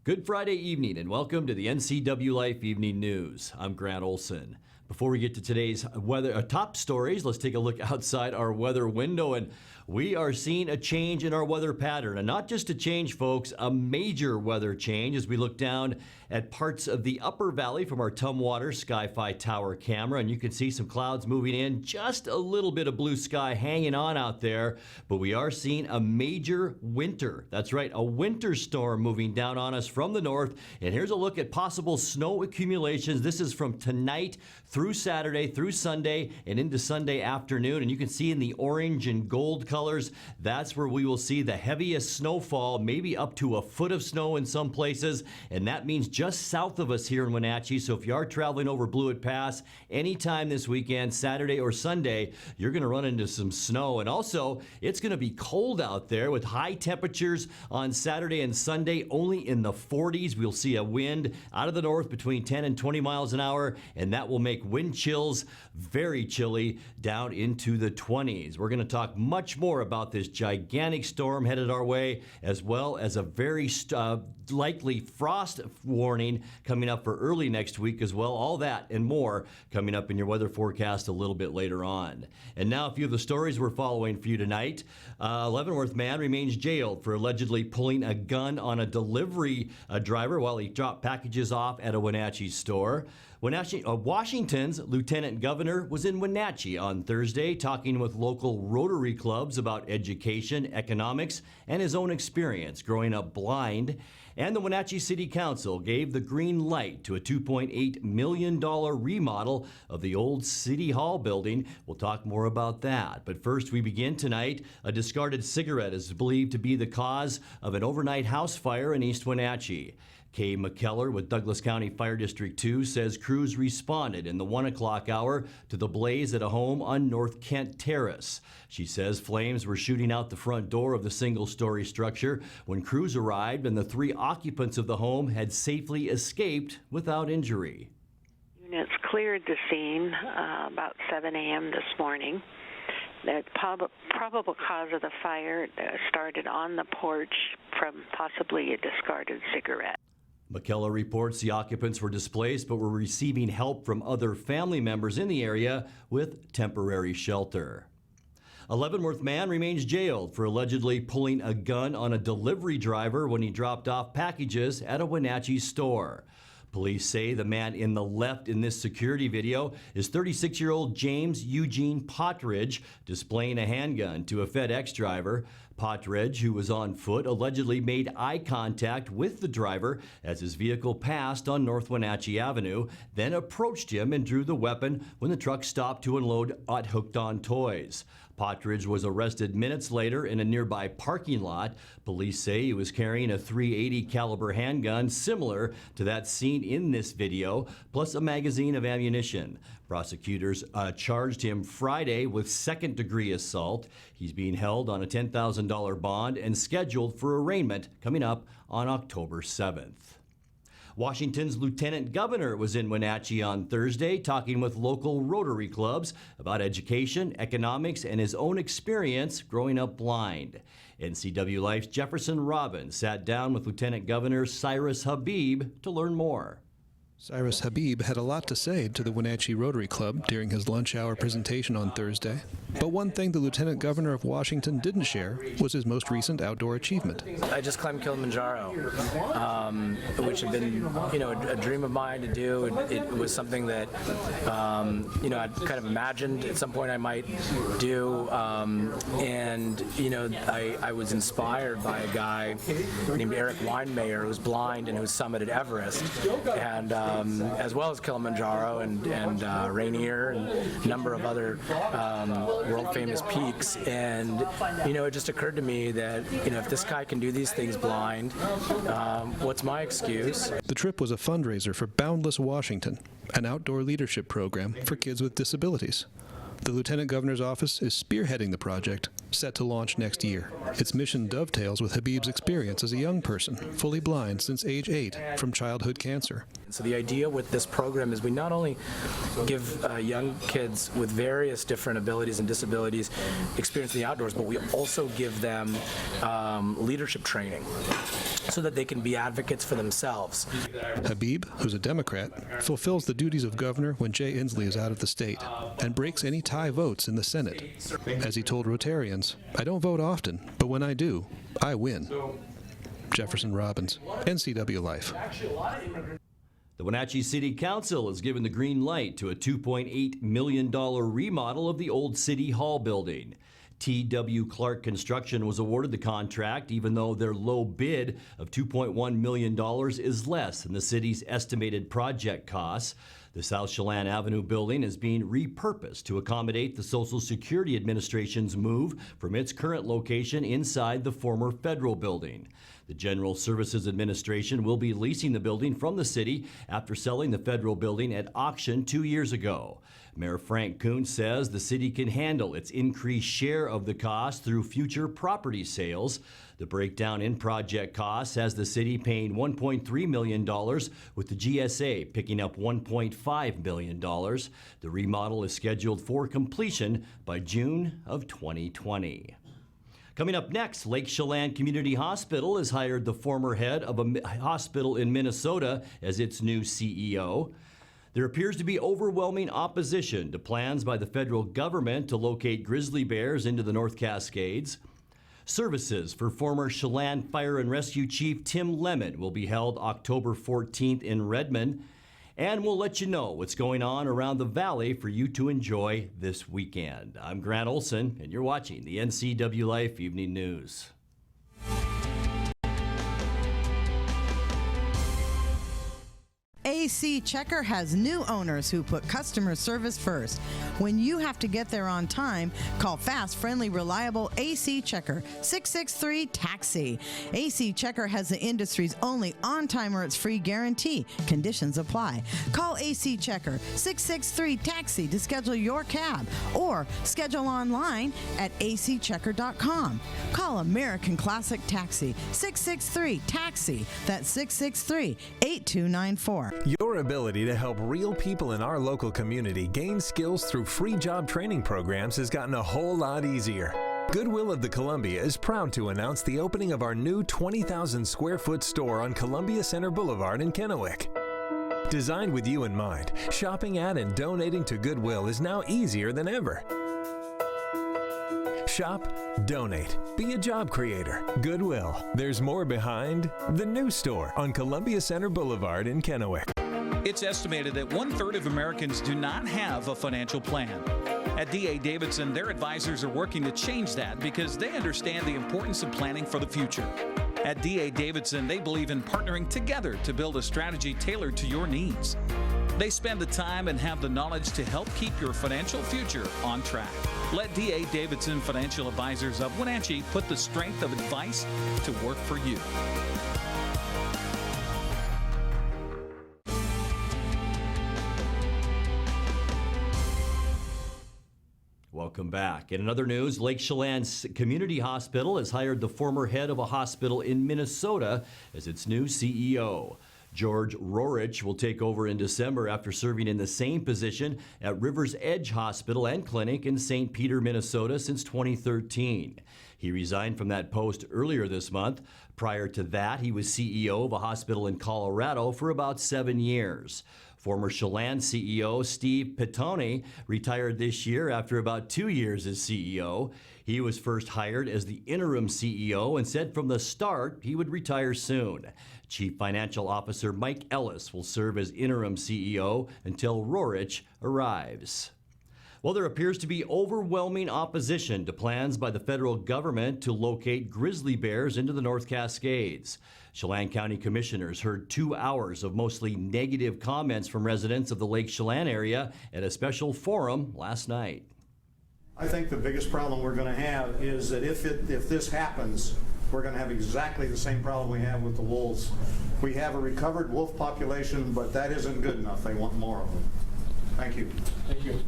Good Friday evening and welcome to the NCWLIFE Evening News. I'm Grant Olson. Before we get to today's weather top stories, let's take a look outside our weather window, and we are seeing a change in our weather pattern. And not just a change, folks, a major weather change as we look down at parts of the upper valley from our Tumwater Sky-Fi Tower camera. And you can see some clouds moving in, just a little bit of blue sky hanging on out there. But we are seeing a major winter. That's right, a winter storm moving down on us from the north. And here's a look at possible snow accumulations. This is from tonight through Saturday, through Sunday, and into Sunday afternoon. And you can see in the orange and gold colors, that's where we will see the heaviest snowfall, maybe up to a foot of snow in some places. And that means just south of us here in Wenatchee. So if you are traveling over Blewett Pass anytime this weekend, Saturday or Sunday, you're going to run into some snow. And also, it's going to be cold out there with high temperatures on Saturday and Sunday, only in the 40s. We'll see a wind out of the north between 10 and 20 miles an hour, and that will make wind chills very chilly down into the 20s. We're going to talk much more about this gigantic storm headed our way, as well as a very likely frost warning coming up for early next week as well. All that and more coming up in your weather forecast a little bit later on. And now a few of the stories we're following for you tonight. A Leavenworth man remains jailed for allegedly pulling a gun on a delivery driver while he dropped packages off at a Wenatchee store. Washington's lieutenant governor was in Wenatchee on Thursday talking with local Rotary clubs about education, economics, and his own experience growing up blind. And the Wenatchee City Council gave the green light to a $2.8 million remodel of the old City Hall building. We'll talk more about that. But first, we begin tonight. A discarded cigarette is believed to be the cause of an overnight house fire in East Wenatchee. Kay McKellar with Douglas County Fire District 2 says crews responded in the 1 o'clock hour to the blaze at a home on North Kent Terrace. She says flames were shooting out the front door of the single-story structure when crews arrived, and the 3 occupants of the home had safely escaped without injury. Units cleared the scene about 7 a.m. this morning. The probable cause of the fire started on the porch from possibly a discarded cigarette. McKellar reports the occupants were displaced but were receiving help from other family members in the area with temporary shelter. A Leavenworth man remains jailed for allegedly pulling a gun on a delivery driver when he dropped off packages at a Wenatchee store. Police say the man in the left in this security video is 36-year-old James Eugene Potridge, displaying a handgun to a FedEx driver. Potridge, who was on foot, allegedly made eye contact with the driver as his vehicle passed on North Wenatchee Avenue, then approached him and drew the weapon when the truck stopped to unload at Hooked on Toys. Potridge was arrested minutes later in a nearby parking lot. Police say he was carrying a .380 caliber handgun similar to that seen in this video, plus a magazine of ammunition. Prosecutors charged him Friday with second-degree assault. He's being held on a $10,000 bond and scheduled for arraignment coming up on October 7th. Washington's lieutenant governor was in Wenatchee on Thursday talking with local Rotary clubs about education, economics, and his own experience growing up blind. NCWLIFE's Jefferson Robbins sat down with Lieutenant Governor Cyrus Habib to learn more. Cyrus Habib had a lot to say to the Wenatchee Rotary Club during his lunch hour presentation on Thursday. But one thing the Lieutenant Governor of Washington didn't share was his most recent outdoor achievement. I just climbed Kilimanjaro, which had been, a dream of mine to do. It was something that, I'd kind of imagined at some point I might do. I was inspired by a guy named Eric Weinmayer, who was blind and who summited Everest. And as well as Kilimanjaro and Rainier and a number of other world-famous peaks. And, it just occurred to me that, if this guy can do these things blind, what's my excuse? The trip was a fundraiser for Boundless Washington, an outdoor leadership program for kids with disabilities. The Lieutenant Governor's office is spearheading the project, set to launch next year. Its mission dovetails with Habib's experience as a young person, fully blind since age 8 from childhood cancer. So the idea with this program is we not only give young kids with various different abilities and disabilities experience in the outdoors, but we also give them leadership training so that they can be advocates for themselves. Habib, who's a Democrat, fulfills the duties of governor when Jay Inslee is out of the state and breaks any tie votes in the Senate. As he told Rotarians, "I don't vote often, but when I do, I win." Jefferson Robbins, NCWLIFE. The Wenatchee City Council has given the green light to a $2.8 million remodel of the old City Hall building. T.W. Clark Construction was awarded the contract, even though their low bid of $2.1 million is less than the city's estimated project costs. The South Chelan Avenue building is being repurposed to accommodate the Social Security Administration's move from its current location inside the former federal building. The General Services Administration will be leasing the building from the city after selling the federal building at auction 2 years ago. Mayor Frank Kuntz says the city can handle its increased share of the cost through future property sales. The breakdown in project costs has the city paying $1.3 million, with the GSA picking up $1.5 million. The remodel is scheduled for completion by June of 2020. Coming up next, Lake Chelan Community Hospital has hired the former head of a hospital in Minnesota as its new CEO. There appears to be overwhelming opposition to plans by the federal government to locate grizzly bears into the North Cascades. Services for former Chelan Fire and Rescue Chief Tim Lemon will be held October 14th in Redmond. And we'll let you know what's going on around the valley for you to enjoy this weekend. I'm Grant Olson, and you're watching the NCWLIFE Evening News. AC Checker has new owners who put customer service first. When you have to get there on time, call fast, friendly, reliable AC Checker, 663-TAXI. AC Checker has the industry's only on-time or it's free guarantee. Conditions apply. Call AC Checker, 663-TAXI to schedule your cab or schedule online at acchecker.com. Call American Classic Taxi, 663-TAXI. That's 663-8294. Your ability to help real people in our local community gain skills through free job training programs has gotten a whole lot easier. Goodwill of the Columbia is proud to announce the opening of our new 20,000 square foot store on Columbia Center Boulevard in Kennewick. Designed with you in mind, shopping at and donating to Goodwill is now easier than ever. Shop, donate, be a job creator. Goodwill. There's more behind the new store on Columbia Center Boulevard in Kennewick. It's estimated that 1/3 of Americans do not have a financial plan. At D.A. Davidson, their advisors are working to change that because they understand the importance of planning for the future. At D.A. Davidson, they believe in partnering together to build a strategy tailored to your needs. They spend the time and have the knowledge to help keep your financial future on track. Let D.A. Davidson Financial Advisors of Wenatchee put the strength of advice to work for you. Welcome back. In another news, Lake Chelan Community Hospital has hired the former head of a hospital in Minnesota as its new CEO. George Rorich will take over in December after serving in the same position at River's Edge Hospital and Clinic in St. Peter, Minnesota since 2013. He resigned from that post earlier this month. Prior to that, he was CEO of a hospital in Colorado for about 7 years. Former Chelan CEO Steve Pittoni retired this year after about 2 years as CEO. He was first hired as the interim CEO and said from the start he would retire soon. Chief Financial Officer Mike Ellis will serve as interim CEO until Rorich arrives. Well, there appears to be overwhelming opposition to plans by the federal government to locate grizzly bears into the North Cascades. Chelan County commissioners heard 2 hours of mostly negative comments from residents of the Lake Chelan area at a special forum last night. I think the biggest problem we're going to have is that if this happens, we're going to have exactly the same problem we have with the wolves. We have a recovered wolf population, but that isn't good enough. They want more of them. Thank you. Thank you.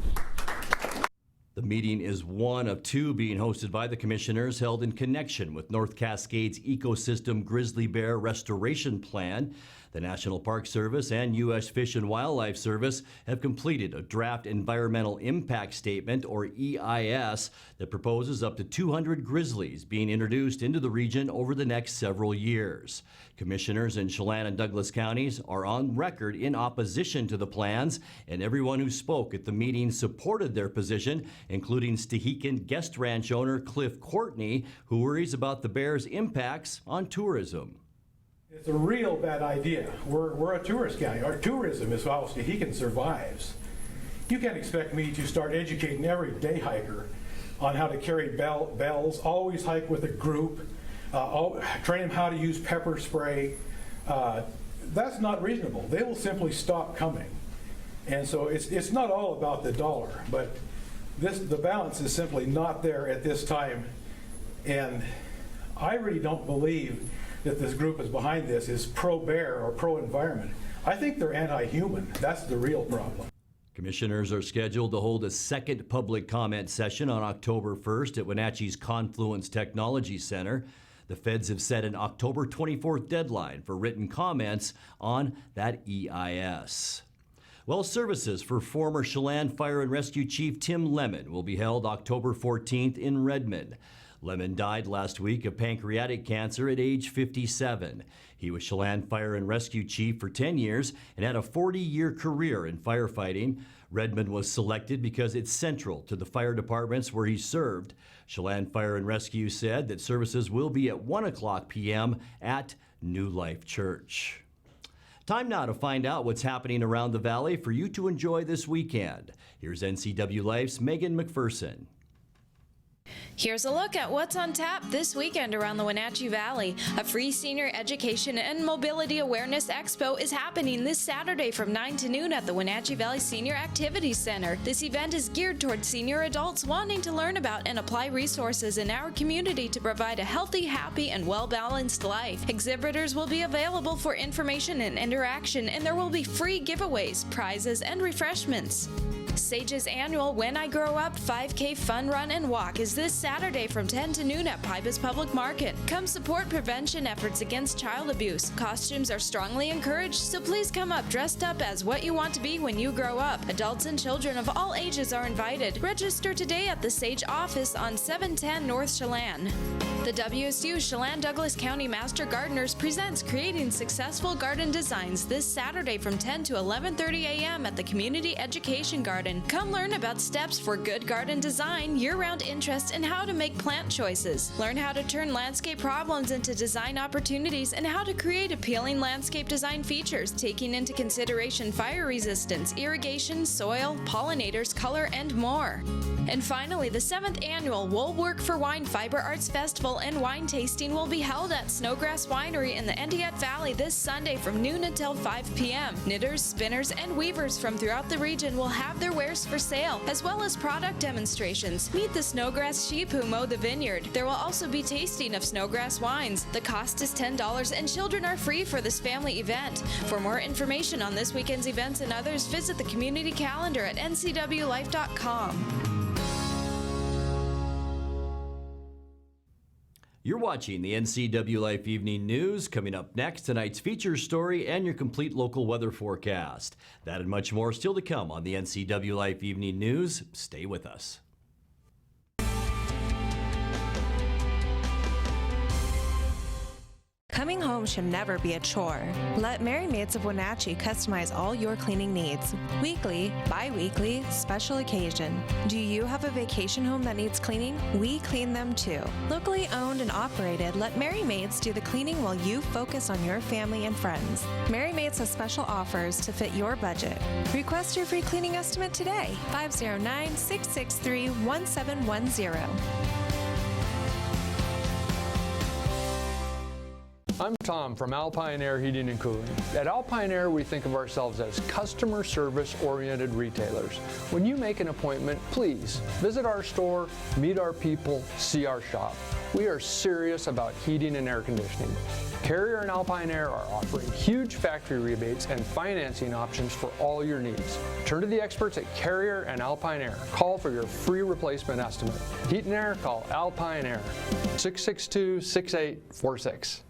The meeting is one of two being hosted by the commissioners, held in connection with North Cascades Ecosystem Grizzly Bear Restoration Plan. The National Park Service and U.S. Fish and Wildlife Service have completed a draft environmental impact statement, or EIS, that proposes up to 200 grizzlies being introduced into the region over the next several years. Commissioners in Chelan and Douglas counties are on record in opposition to the plans, and everyone who spoke at the meeting supported their position, including Stehekin guest ranch owner Cliff Courtney, who worries about the bears' impacts on tourism. It's a real bad idea. We're a tourist county. Our tourism is how Stehekin survives. You can't expect me to start educating every day hiker on how to carry bells, always hike with a group, train them how to use pepper spray. That's not reasonable. They will simply stop coming. And so it's not all about the dollar, but the balance is simply not there at this time. And I really don't believe that this group is behind this is pro-bear or pro-environment. I think they're anti-human. That's the real problem. Commissioners are scheduled to hold a second public comment session on October 1st at Wenatchee's Confluence Technology Center. The feds have set an October 24th deadline for written comments on that EIS. Well, services for former Chelan Fire and Rescue Chief Tim Lemon will be held October 14th in Redmond. Lemon died last week of pancreatic cancer at age 57. He was Chelan Fire and Rescue Chief for 10 years and had a 40-year career in firefighting. Redmond was selected because it's central to the fire departments where he served. Chelan Fire and Rescue said that services will be at 1 o'clock p.m. at New Life Church. Time now to find out what's happening around the valley for you to enjoy this weekend. Here's NCWLIFE's Megan McPherson. Here's a look at what's on tap this weekend around the Wenatchee Valley. A free senior education and mobility awareness expo is happening this Saturday from 9 to noon at the Wenatchee Valley Senior Activities Center. This event is geared towards senior adults wanting to learn about and apply resources in our community to provide a healthy, happy, and well-balanced life. Exhibitors will be available for information and interaction, and there will be free giveaways, prizes, and refreshments. Sage's annual When I Grow Up 5K Fun Run and Walk is this Saturday from 10 to noon at Pybus Public Market. Come support prevention efforts against child abuse. Costumes are strongly encouraged, so please come up dressed up as what you want to be when you grow up. Adults and children of all ages are invited. Register today at the Sage office on 710 North Chelan. The WSU Chelan Douglas County Master Gardeners presents Creating Successful Garden Designs this Saturday from 10 to 11:30 a.m. at the Community Education Garden. Come learn about steps for good garden design, year-round interest, and how to make plant choices. Learn how to turn landscape problems into design opportunities and how to create appealing landscape design features, taking into consideration fire resistance, irrigation, soil, pollinators, color, and more. And finally, the 7th annual Wool Work for Wine Fiber Arts Festival and wine tasting will be held at Snowgrass Winery in the Indiette Valley this Sunday from noon until 5 p.m. Knitters, spinners, and weavers from throughout the region will have their wares for sale, as well as product demonstrations. Meet the Snowgrass sheep who mow the vineyard. There will also be tasting of Snowgrass wines. The cost is $10 and children are free for this family event. For more information on this weekend's events and others, visit the community calendar at ncwlife.com. You're watching the NCWLIFE Evening News. Coming up next, tonight's feature story and your complete local weather forecast. That and much more still to come on the NCWLIFE Evening News. Stay with us. Coming home should never be a chore. Let Merry Maids of Wenatchee customize all your cleaning needs. Weekly, bi-weekly, special occasion. Do you have a vacation home that needs cleaning? We clean them too. Locally owned and operated, let Merry Maids do the cleaning while you focus on your family and friends. Merry Maids has special offers to fit your budget. Request your free cleaning estimate today. 509-663-1710. I'm Tom from Alpine Air Heating and Cooling. At Alpine Air, we think of ourselves as customer service-oriented retailers. When you make an appointment, please visit our store, meet our people, see our shop. We are serious about heating and air conditioning. Carrier and Alpine Air are offering huge factory rebates and financing options for all your needs. Turn to the experts at Carrier and Alpine Air. Call for your free replacement estimate. Heat and air, call Alpine Air, 662-6846.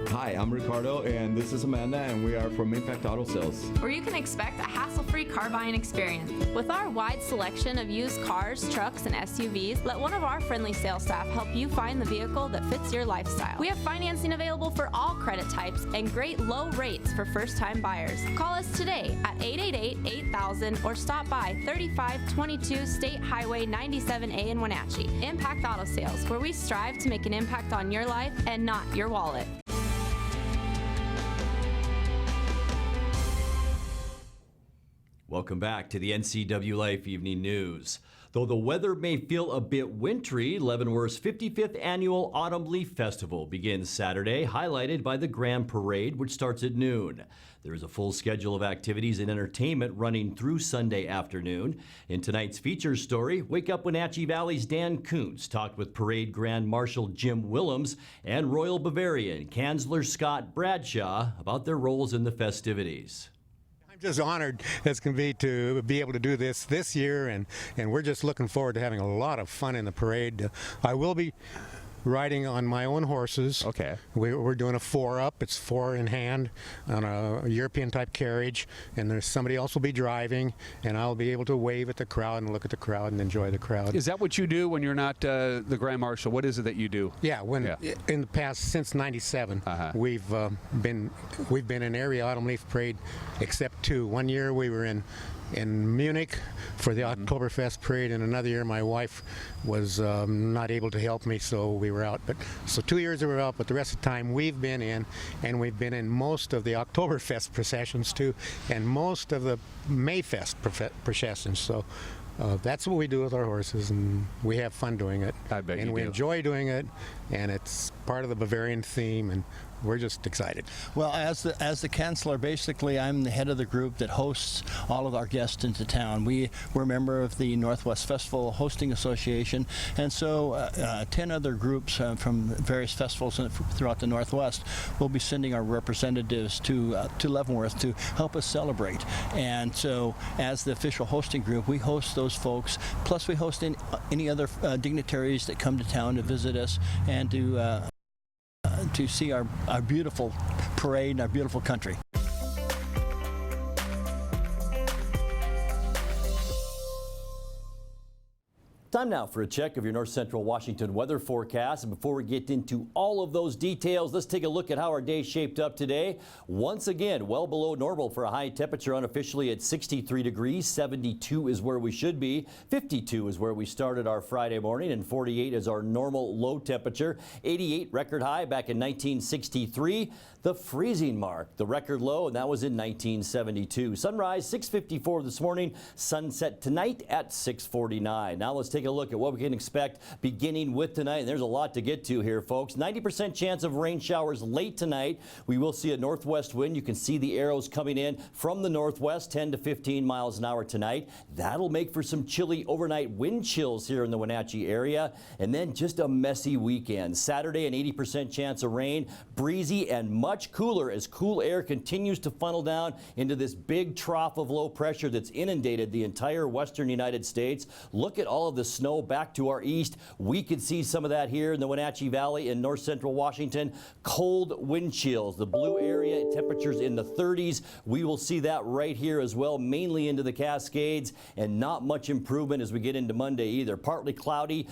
Hi, I'm Ricardo, and this is Amanda, and we are from Impact Auto Sales, where you can expect a hassle-free car buying experience. With our wide selection of used cars, trucks, and SUVs, let one of our friendly sales staff help you find the vehicle that fits your lifestyle. We have financing available for all credit types and great low rates for first-time buyers. Call us today at 888-8000 or stop by 3522 State Highway 97A in Wenatchee. Impact Auto Sales, where we strive to make an impact on your life and not your wallet. Welcome back to the NCWLIFE Evening News. Though the weather may feel a bit wintry, Leavenworth's 55th Annual Autumn Leaf Festival begins Saturday, highlighted by the Grand Parade, which starts at noon. There is a full schedule of activities and entertainment running through Sunday afternoon. In tonight's feature story, Wake Up Wenatchee Valley's Dan Kuntz talked with Parade Grand Marshal Jim Willems and Royal Bavarian Kanzler Scott Bradshaw about their roles in the festivities. I'm just honored as can be to be able to do this year, and we're just looking forward to having a lot of fun in the parade. I will be riding on my own horses. Okay. We're doing a 4-up. It's 4 in hand on a European type carriage, and there's somebody else will be driving, and I'll be able to wave at the crowd and look at the crowd and enjoy the crowd. Is that what you do when you're not the Grand Marshal? What is it that you do? Yeah, in the past, since '97, we've been in every Autumn Leaf Parade except 2. One year we were in Munich for the Oktoberfest parade, and another year my wife was not able to help me, so we were out. So 2 years we were out, but the rest of the time we've been in, and we've been in most of the Oktoberfest processions too, and most of the Mayfest processions. So that's what we do with our horses, and we have fun doing it. I bet and you we do. enjoy doing it, and it's part of the Bavarian theme, and we're just excited. Well, as the Kanzler, basically, I'm the head of the group that hosts all of our guests into town. We're a member of the Northwest Festival Hosting Association, and so 10 other groups from various festivals throughout the Northwest will be sending our representatives to Leavenworth to help us celebrate. And so, as the official hosting group, we host those folks. Plus, we host any other dignitaries that come to town to visit us and to see our beautiful parade and our beautiful country. Time now for a check of your North Central Washington weather forecast. And before we get into all of those details, let's take a look at how our day shaped up today. Once again, well below normal for a high temperature, unofficially at 63 degrees. 72 is where we should be. 52 is where we started our Friday morning, and 48 is our normal low temperature. 88 record high back in 1963. The freezing mark, the record low, and that was in 1972. Sunrise 6:54 this morning. Sunset tonight at 6:49. Now let's take a look at what we can expect beginning with tonight. And there's a lot to get to here, folks. 90% chance of rain showers late tonight. We will see a northwest wind. You can see the arrows coming in from the northwest, 10 to 15 miles an hour tonight. That'll make for some chilly overnight wind chills here in the Wenatchee area. And then just a messy weekend. Saturday, an 80% chance of rain. Breezy and much cooler as cool air continues to funnel down into this big trough of low pressure that's inundated the entire western United States. Look at all of the snow back to our east. We could see some of that here in the Wenatchee Valley in north central Washington. Cold wind chills. The blue area, temperatures in the 30s. We will see that right here as well, mainly into the Cascades, and not much improvement as we get into Monday either. Partly cloudy,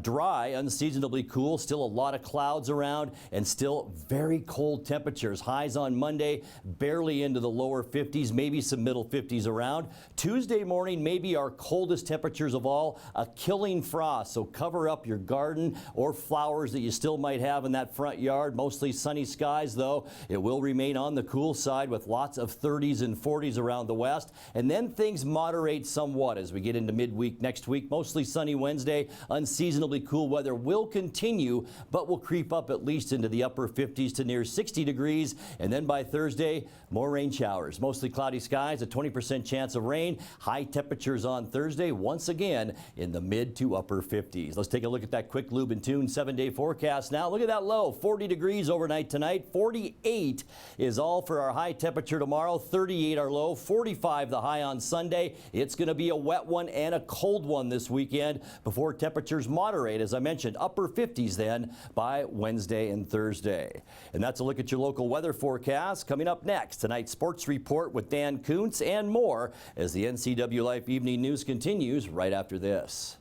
dry, unseasonably cool. Still a lot of clouds around, and still very cold temperatures. Highs on Monday, barely into the lower 50s, maybe some middle 50s around. Tuesday morning, maybe our coldest temperatures of all. A killing frost, so cover up your garden or flowers that you still might have in that front yard. Mostly sunny skies, though. It will remain on the cool side with lots of 30s and 40s around the west. And then things moderate somewhat as we get into midweek next week. Mostly sunny Wednesday. Unseasonably cool weather will continue, but will creep up at least into the upper 50s to near 60 degrees. And then by Thursday, more rain showers. Mostly cloudy skies, a 20% chance of rain. High temperatures on Thursday, once again in the mid to upper 50s. Let's take a look at that quick lube and tune 7-day forecast now. Look at that low, 40 degrees overnight tonight. 48 is all for our high temperature tomorrow. 38 our low, 45 the high on Sunday. It's going to be a wet one and a cold one this weekend before temperatures moderate. As I mentioned, upper 50s then by Wednesday and Thursday. And that's a look at your local weather forecast. Coming up next, tonight's sports report with Dan Kuntz and more as the NCWLIFE Evening News continues right after this.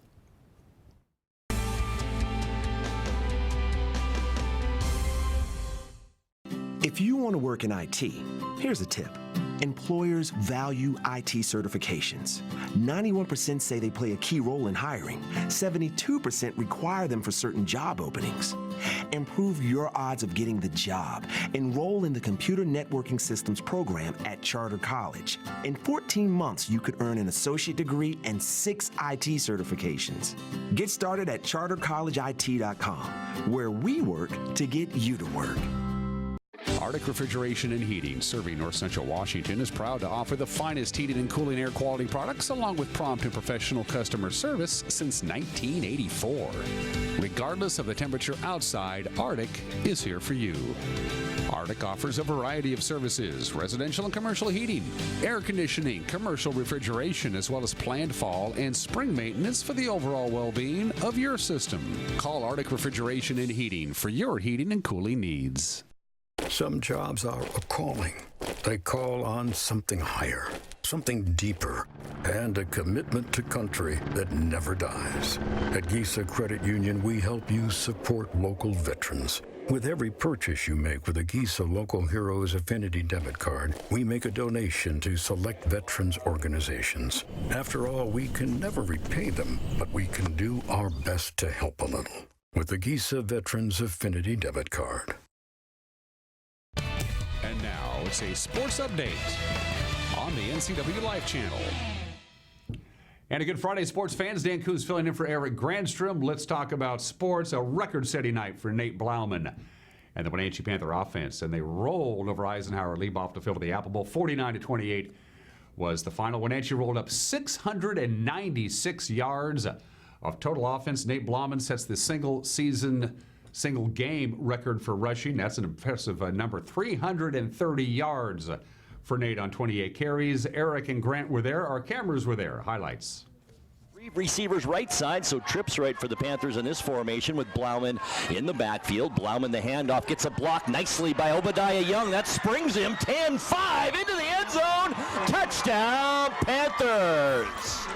If you want to work in IT, here's a tip. Employers value IT certifications. 91% say they play a key role in hiring. 72% require them for certain job openings. Improve your odds of getting the job. Enroll in the Computer Networking Systems program at Charter College. In 14 months, you could earn an associate degree and 6 IT certifications. Get started at chartercollegeIT.com, where we work to get you to work. Arctic Refrigeration and Heating, serving North Central Washington, is proud to offer the finest heating and cooling air quality products along with prompt and professional customer service since 1984. Regardless of the temperature outside, Arctic is here for you. Arctic offers a variety of services: residential and commercial heating, air conditioning, commercial refrigeration, as well as planned fall and spring maintenance for the overall well-being of your system. Call Arctic Refrigeration and Heating for your heating and cooling needs. Some jobs are a calling. They call on something higher, something deeper, and a commitment to country that never dies. At Gisa Credit Union, we help you support local veterans. With every purchase you make with a Gisa Local Heroes Affinity debit card, we make a donation to select veterans organizations. After all, we can never repay them, but we can do our best to help a little with the Gisa Veterans Affinity debit card. And now it's a sports update on the NCWLIFE channel. And a good Friday, sports fans. Dan Kuntz filling in for Eric Grandstrom. Let's talk about sports. A record-setting night for Nate Blauman and the Wenatchee Panther offense. And they rolled over Eisenhower, leap off the field of the Apple Bowl. 49-28 was the final. Wenatchee rolled up 696 yards of total offense. Nate Blauman sets the single game record for rushing. That's an impressive number. 330 yards for Nate on 28 carries. Eric and Grant were there. Our cameras were there. Highlights. 3 receivers right side, so trips right for the Panthers in this formation with Blauman in the backfield. Blauman the handoff, gets a block nicely by Obadiah Young. That springs him 10-5 into the end zone. Touchdown, Panthers.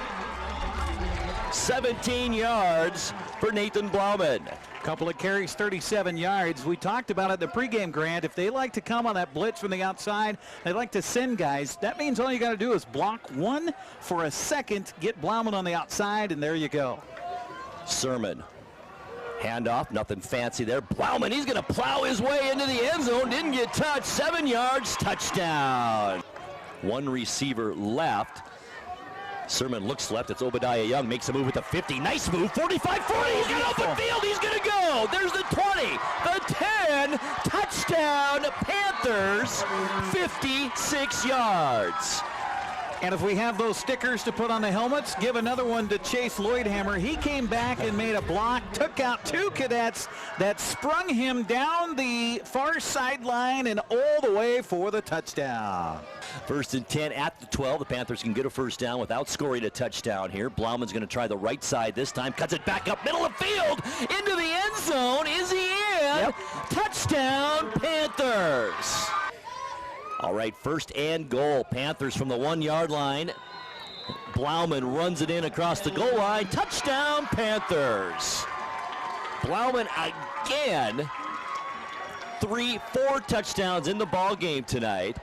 17 yards for Nathan Blauman. Couple of carries, 37 yards. We talked about it in the pregame, Grant. If they like to come on that blitz from the outside, they like to send guys. That means all you got to do is block one for a second, get Blauman on the outside, and there you go. Sermon. Handoff, nothing fancy there. Blauman, he's going to plow his way into the end zone. Didn't get touched. 7 yards, touchdown. One receiver left. Sermon looks left. It's Obadiah Young. Makes a move with the 50. Nice move. 45-40. He's got open field. He's going to go. There's the 20. The 10. Touchdown. Panthers. 56 yards. And if we have those stickers to put on the helmets, give another one to Chase Lloydhammer. He came back and made a block, took out 2 cadets that sprung him down the far sideline and all the way for the touchdown. 1st and 10 at the 12. The Panthers can get a first down without scoring a touchdown here. Blauman's going to try the right side this time. Cuts it back up middle of field into the end zone. Is he in? Yep. Touchdown, Panthers. All right, 1st and goal. Panthers from the 1-yard line. Blauman runs it in across the goal line. Touchdown, Panthers. Blauman again. 4 touchdowns in the ball game tonight.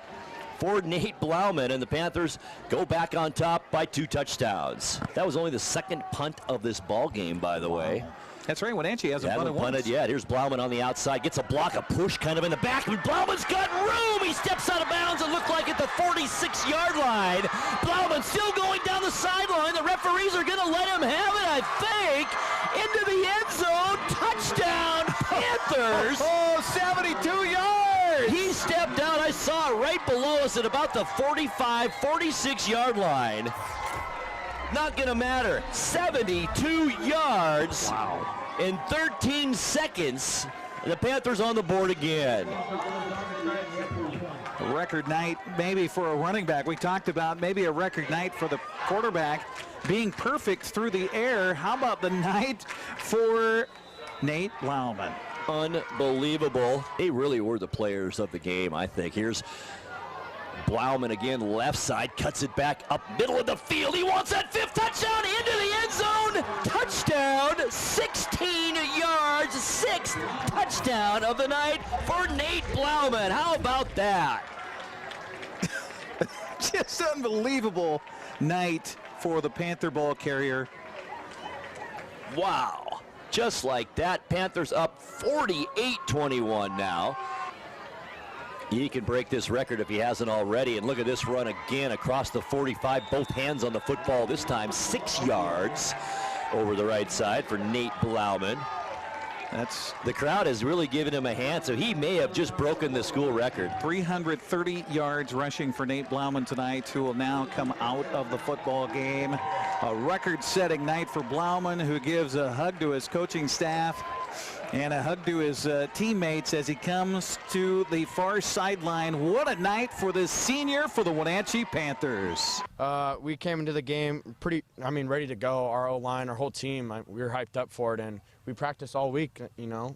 for Nate Blauman, and the Panthers go back on top by 2 touchdowns. That was only the second punt of this ball game, by the way. That's right. Wenatchee hasn't punted once. Yet. Here's Blauman on the outside. Gets a block, a push kind of in the back. But Blauman's got room. He steps out of bounds and looked like at the 46-yard line. Blauman still going down the sideline. The referees are going to let him have it, I think. Into the end zone. Touchdown, Panthers. 72 yards. He stepped out. I saw it right below us at about the 45, 46-yard line. Not going to matter. 72 yards. Wow. In 13 seconds, the Panthers on the board again. A record night maybe for a running back. We talked about maybe a record night for the quarterback being perfect through the air. How about the night for Nate Blauman? Unbelievable. They really were the players of the game, I think. Here's Blauman again, left side, cuts it back up middle of the field. He wants that 5th touchdown into the end zone. Touchdown, 16 yards, 6th touchdown of the night for Nate Blauman. How about that? Just unbelievable night for the Panther ball carrier. Wow. Just like that, Panthers up 48-21 now. He can break this record if he hasn't already. And look at this run again across the 45. Both hands on the football this time. 6 yards over the right side for Nate Blauman. The crowd has really given him a hand, so he may have just broken the school record. 330 yards rushing for Nate Blauman tonight, who will now come out of the football game. A record-setting night for Blauman, who gives a hug to his coaching staff and a hug to his teammates as he comes to the far sideline. What a night for this senior for the Wenatchee Panthers. We came into the game ready to go. Our O-line, our whole team, we were hyped up for it, and we practiced all week,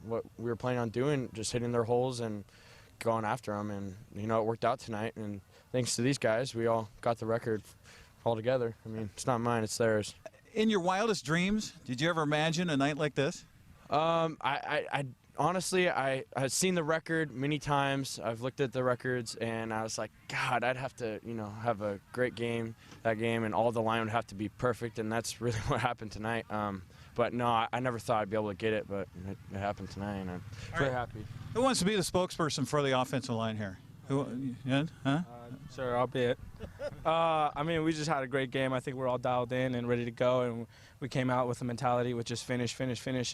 what we were planning on doing, just hitting their holes and going after them, and, it worked out tonight, and thanks to these guys, we all got the record all together. It's not mine, it's theirs. In your wildest dreams, did you ever imagine a night like this? I honestly, I had seen the record many times. I've looked at the records, and I was like, God, I'd have to, have a great game, and all the line would have to be perfect, and that's really what happened tonight. But no, I never thought I'd be able to get it, but it happened tonight, and I'm very happy. Who wants to be the spokesperson for the offensive line here? Sure, I'll be it. We just had a great game. I think we're all dialed in and ready to go, and we came out with a mentality with just finish,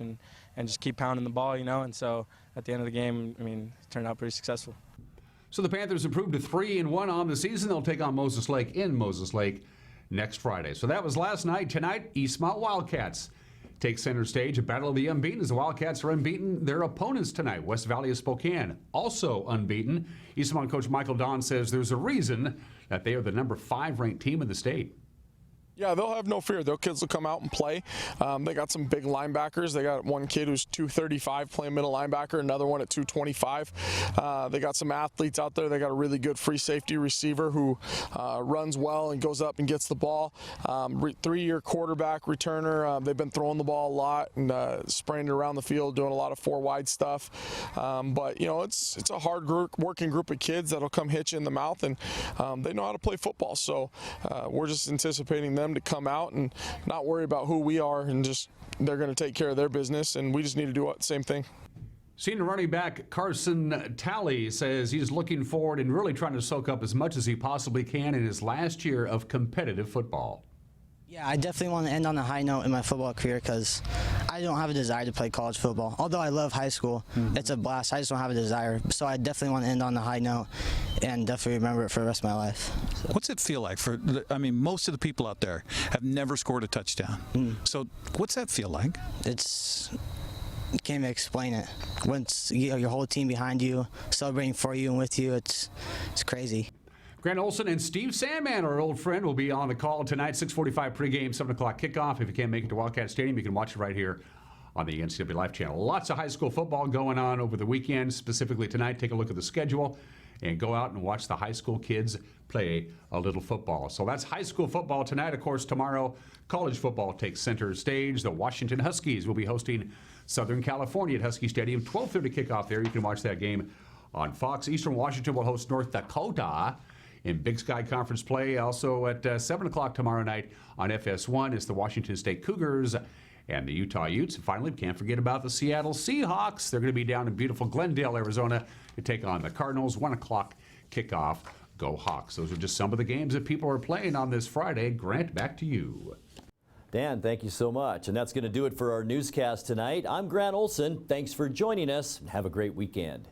and just keep pounding the ball, And so at the end of the game, it turned out pretty successful. So the Panthers improved to 3-1 on the season. They'll take on Moses Lake in Moses Lake next Friday. So that was last night. Tonight, Eastmont Wildcats take center stage. A battle of the unbeaten as the Wildcats are unbeaten. Their opponents tonight, West Valley of Spokane, also unbeaten. Eastmont coach Michael Don says there's a reason that they are the number 5 ranked team in the state. Yeah, they'll have no fear. Their kids will come out and play. They got some big linebackers. They got one kid who's 235 playing middle linebacker, another one at 225. They got some athletes out there. They got a really good free safety receiver who runs well and goes up and gets the ball. 3-year quarterback returner. They've been throwing the ball a lot and spraying it around the field, doing a lot of 4-wide stuff. But it's a hard working group of kids that'll come hit you in the mouth, and they know how to play football. So we're just anticipating them to come out and not worry about who we are, and just they're going to take care of their business, and we just need to do the same thing. Senior running back Carson Talley says he's looking forward and really trying to soak up as much as he possibly can in his last year of competitive football. Yeah, I definitely want to end on a high note in my football career because I don't have a desire to play college football. Although I love high school, it's a blast. I just don't have a desire. So I definitely want to end on a high note and definitely remember it for the rest of my life. So. What's it feel like? Most of the people out there have never scored a touchdown. So what's that feel like? You can't even explain it. Once your whole team behind you, celebrating for you and with you, it's crazy. Grant Olson and Steve Sandman, our old friend, will be on the call tonight. 6:45 pregame, 7 o'clock kickoff. If you can't make it to Wildcat Stadium, you can watch it right here on the NCWLIFE channel. Lots of high school football going on over the weekend, specifically tonight. Take a look at the schedule and go out and watch the high school kids play a little football. So that's high school football tonight. Of course, tomorrow, college football takes center stage. The Washington Huskies will be hosting Southern California at Husky Stadium. 12:30 kickoff there. You can watch that game on Fox. Eastern Washington will host North Dakota in Big Sky Conference play. Also at 7 o'clock tomorrow night on FS1 is the Washington State Cougars and the Utah Utes. And finally, we can't forget about the Seattle Seahawks. They're going to be down in beautiful Glendale, Arizona to take on the Cardinals. 1 o'clock kickoff. Go Hawks. Those are just some of the games that people are playing on this Friday. Grant, back to you. Dan, thank you so much. And that's going to do it for our newscast tonight. I'm Grant Olson. Thanks for joining us, and have a great weekend.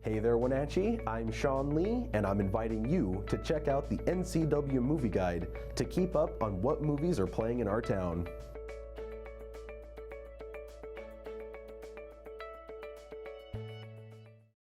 Hey there, Wenatchee. I'm Sean Lee, and I'm inviting you to check out the NCW Movie Guide to keep up on what movies are playing in our town.